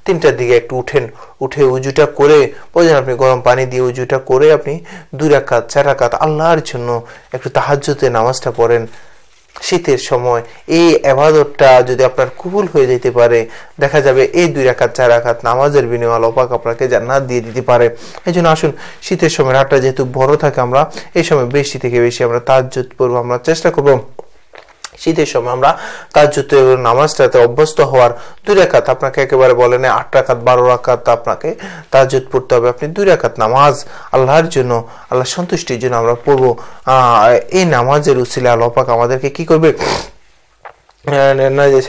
3টার দিকে একটু উঠে উজুটা করে প্রয়োজন আপনি গরম পানি দিয়ে উজুটা করে আপনি 2 রাকাত 4 রাকাত আল্লাহর জন্য একটু তাহাজ্জুদের নামাজটা পড়েন। শীতের সময় এই ইবাদতটা যদি আপনার কবুল হয়ে যেতে পারে, দেখা যাবে এই 2 রাকাত 4 রাকাত নামাজের বিনিময়ে আল্লাহ পাক আপনাকে জান্নাত দিয়ে দিতে পারে। এইজন্য আসুন, শীতের সময় রাতটা যেহেতু বড় থাকে, আমরা এই সময় বেশি থেকে বেশি আমরা তাহাজ্জুদ পড়ব, আমরা চেষ্টা করব শীতের সময় আমরা তাহাজ্জুদের নামাজটাতে অভ্যস্ত হওয়ার। 2 রাকাত আপনাকে একেবারে বলে না 8 রাকাত 12 রাকাত আপনাকে তাহাজ্জুদ পড়তে হবে। আপনি 2 রাকাত নামাজ আল্লাহর জন্য, আল্লাহর সন্তুষ্টির জন্য আমরা পড়ব। এই নামাজের উসিলায় আল্লাহ পাক আমাদেরকে কি করবে,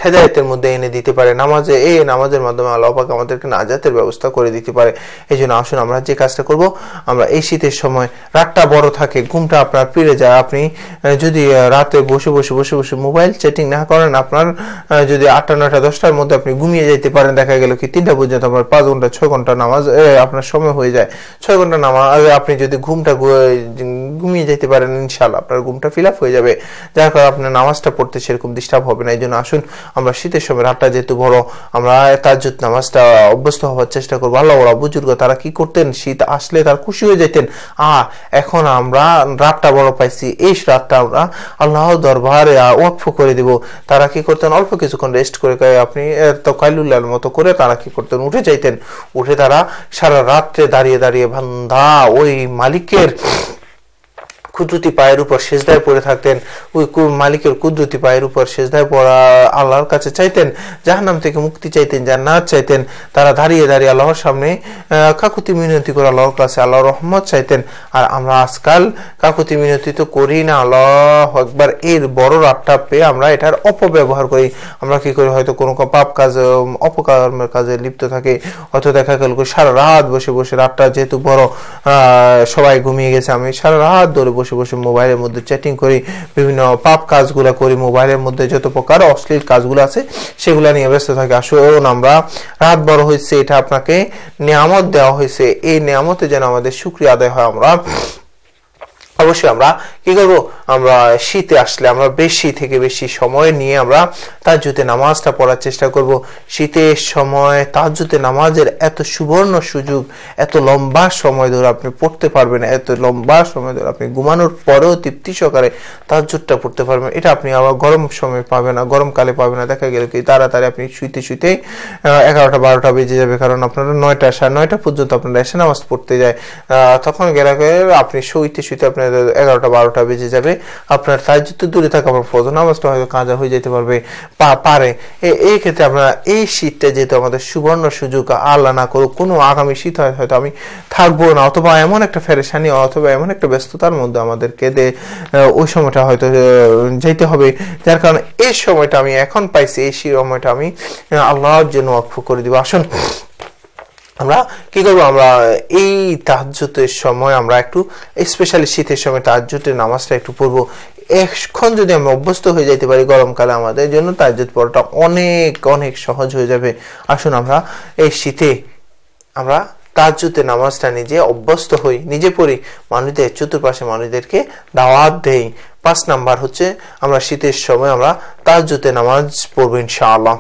হেদায়েতের মধ্যে এনে দিতে পারে। নামাজের মাধ্যমে আল্লাহ পাক আমাদেরকে নাজাতের ব্যবস্থা করে দিতে পারে। এই জন্য আসুন আমরা যে কাজটা করব, আমরা এই শীতের সময় রাতটা বড় থাকে, ঘুমটা আপনার ফিরে যায়, আপনি যদি রাতে বসে বসে মোবাইল চ্যাটিং না করেন, আপনার যদি 8টা 9টা 10টার মধ্যে আপনি ঘুমিয়ে যাইতে পারেন, দেখা গেল কি 3টা পর্যন্ত আপনার 5 ঘন্টা 6 ঘন্টা নামাজ আপনার সময় হয়ে যায়। 6 ঘন্টা নামাজ আপনি যদি ঘুমিয়ে যেতে পারেন, ইনশাআল্লাহ আপনার ঘুমটা ফিল আপ হয়ে যাবে, যার কারণে আপনার নামাজটা পড়তে সেরকম ডিস্টার্ব হবে না। এই জন্য আসুন আমরা শীতের সময় রাতটা যেহেতু বড়, আমরা তাহাজ্জুদ নামাজটা অভ্যস্ত হওয়ার চেষ্টা করবো। আল্লাহ বুজুর্গ তারা কি করতেন, শীত আসলে তার খুশি হয়ে যেতেন, এখন আমরা রাতটা বড় পাইছি, এই রাতটা আমরা আল্লাহর দরবারে ওয়াকফ করে দিব। তারা কি করতেন, অল্প কিছুক্ষণ রেস্ট করে আপনি তো কাইলুল্লাহর মতো করে তারা কি করতেন, উঠে যাইতেন। উঠে তারা সারা রাত্রে দাঁড়িয়ে বান্দা ওই মালিকের কুদরতি পায়ের উপর সেজদায় পড়ে থাকতেন, ওই মালিকের কুদরতি পায়ের উপর সেজদায় পড়া আল্লাহর কাছে চাইতেন, জাহান্নাম থেকে মুক্তি চাইতেন, জান্নাত চাইতেন। তারা দাঁড়িয়ে আল্লাহর সামনে কাকুতি মিনতি করে আল্লাহর কাছে আল্লাহর রহমত চাইতেন। আর আমরা আজকাল কাকুতি মিনতি তো করি না, আল্লাহু আকবার, এর বড় রাতটা পেয়ে আমরা এটার অপব্যবহার করি। আমরা কি করি, হয়তো কোনো পাপ কাজ অপকর্মের কাজে লিপ্ত থাকে, হয়তো দেখা গেল সারা রাত বসে রাতটা যেহেতু বড়, সবাই ঘুমিয়ে গেছে, আমি সারা রাত ধরে বসে মোবাইলের মধ্যে চ্যাটিং করি, বিভিন্ন পাপ কাজগুলা করি, মোবাইলের মধ্যে যত প্রকার অশ্লীল কাজগুলো আছে সেগুলা নিয়ে ব্যস্ত থাকি। আসুন আমরা, রাত বড় হয়েছে, এটা আপনাকে নিয়ামত দেওয়া হয়েছে, এই নিয়ামতে যেন আমাদের শুকরিয়া আদায় হয়। আমরা অবশ্যই আমরা কি করবো, আমরা শীতে আসলে আমরা বেশি থেকে বেশি সময় নিয়ে আমরা তাহাজ্জুদের নামাজটা পড়ার চেষ্টা করব। শীতের সময় তাহাজ্জুদের নামাজের এত সুবর্ণ সুযোগ, এত লম্বা সময় ধরে আপনি পড়তে পারবেন, এত লম্বা সময় ধরে আপনি ঘুমানোর পরেও তৃপ্তি সহকারে তাহাজ্জুদটা পড়তে পারবেন। এটা আপনি আবার গরম সময় পাবেন না, গরমকালে পাবেন না। দেখা গেল কি তাড়াতাড়ি আপনি শুইতে 11টা 12টা বেজে যাবে, কারণ আপনারা 9টা 9:30 পর্যন্ত আপনারা এসে নামাজ পড়তে যায়, তখন গেলে আপনি শুইতে আপনার 11টা 12টা বেজে যাবে। আপনার তাহাজ্জুদ তো দূরে থাকা, আপনার ফজর নামাজটা হয়তো কাজা হয়ে যেতে পারে। এই ক্ষেত্রে আমরা এই শীতটা যেহেতু আমাদের সুবর্ণ সুযোগ, আল্লাহ না করুক কোনো আগামী শীত হয়তো আমি থাকবো না, অথবা এমন একটা ফেরেশানি অথবা এমন একটা ব্যস্ততার মধ্যে আমাদেরকে ওই সময়টা হয়তো যেতে হবে, যার কারণে এই সময়টা আমি এখন পাইছি, এই সময়টা আমি আল্লাহর জন্য ওয়াকফ করে দিব। আসুন আমরা কি করবো, আমরা এই তাহাজ্জুদের সময় আমরা একটু স্পেশালি শীতের সময় তাহাজ্জুদের নামাজটা একটু পড়বো। এখন যদি আমি অভ্যস্ত হয়ে যাইতে পারি, গরমকালে আমাদের জন্য তাহাজ্জুদ পড়াটা অনেক অনেক সহজ হয়ে যাবে। আসুন আমরা এই শীতে আমরা তাহাজ্জুদের নামাজটা নিজে অভ্যস্ত হই, নিজে পড়ি, মানুষদের চতুর্পাশে মানুষদেরকে দাওয়াত দেই। 5 নাম্বার হচ্ছে আমরা শীতের সময় আমরা তাহাজ্জুদের নামাজ পড়বো ইনশাআল্লাহ।